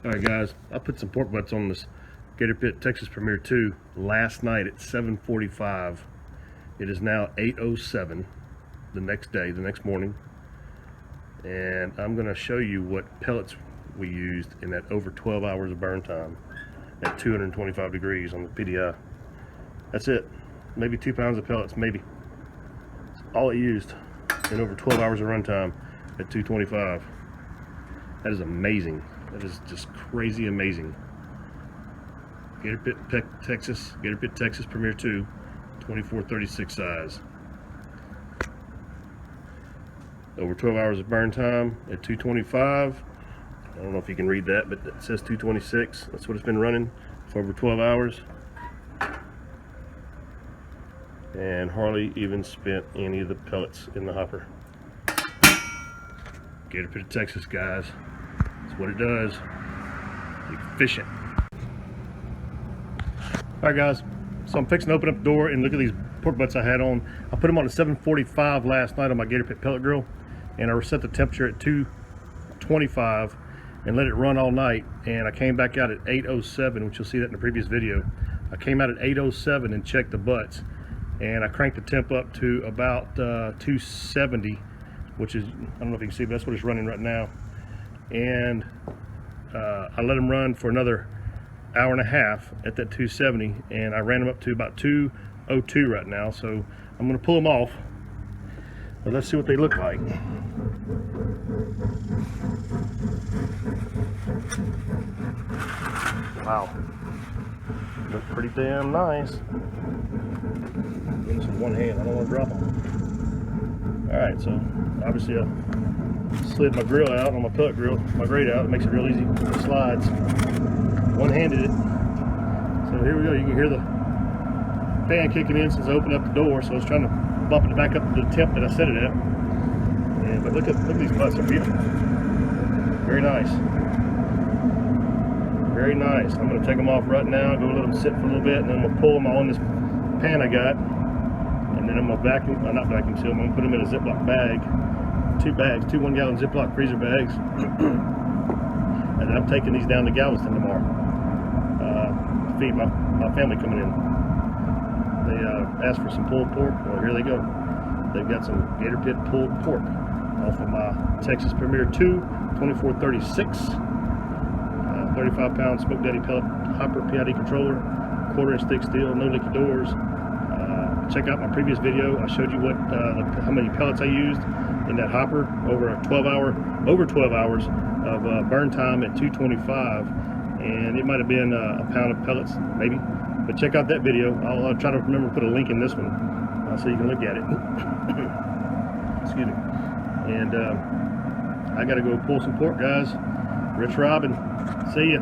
Alright guys, I put some pork butts on this Gator Pit Texas Premier 2 last night at 7:45. It is now 8:07 the next morning. And I'm going to show you what pellets we used in that over 12 hours of burn time at 225 degrees on the PDI. That's it. Maybe 2 pounds of pellets, maybe. That's all it used in over 12 hours of runtime at 225. That is amazing. That is just crazy amazing. Gator Pit Texas Premier 2, 2436 size. Over 12 hours of burn time at 225. I don't know if you can read that, but it says 226. That's what it's been running for over 12 hours. And hardly even spent any of the pellets in the hopper. Gator Pit Texas, guys. That's what it does. Efficient. Alright guys, so I'm fixing to open up the door and look at these pork butts I had on. I put them on at 7:45 last night on my Gator Pit pellet grill, and I set the temperature at 225 and let it run all night. And I came back out at 8:07, which you'll see that in the previous video. I came out at 8:07 and checked the butts, and I cranked the temp up to about 270, which is, I don't know if you can see, but that's what it's running right now. And I let them run for another hour and a half at that 270, and I ran them up to about 202 right now. So I'm going to pull them off, but let's see what they look like. Wow, look pretty damn nice. Doing this with one hand, I don't want to drop them. All right, so obviously I slid my grill out on my pellet grill, my grate out. It makes it real easy. It slides. One-handed it. So here we go. You can hear the fan kicking in since I opened up the door. So I was trying to bump it back up to the temp that I set it at. And but look at these butts. They're beautiful. Very nice. Very nice. I'm going to take them off right now. Go let them sit for a little bit, and then I'm going to pull them all in this pan I got. And then I'm going to vacuum, not vacuum seal them. I'm going to put them in a Ziploc bag. 2 bags, 2 1-gallon Ziploc freezer bags. And then I'm taking these down to Galveston tomorrow to feed my family coming in. They asked for some pulled pork. Well, here they go. They've got some Gator Pit pulled pork off of my Texas Premier 2 2436 35-pound Smoke Daddy pellet hopper PID controller, 1/4-inch thick steel, no leaky doors. Check out my previous video. I showed you what how many pellets I used in that hopper over 12 hours of burn time at 225, and it might have been a pound of pellets maybe, but check out that video. I'll try to remember to put a link in this one so you can look at it. Excuse me. And I gotta go pull some pork, guys. Rich Robin, see ya.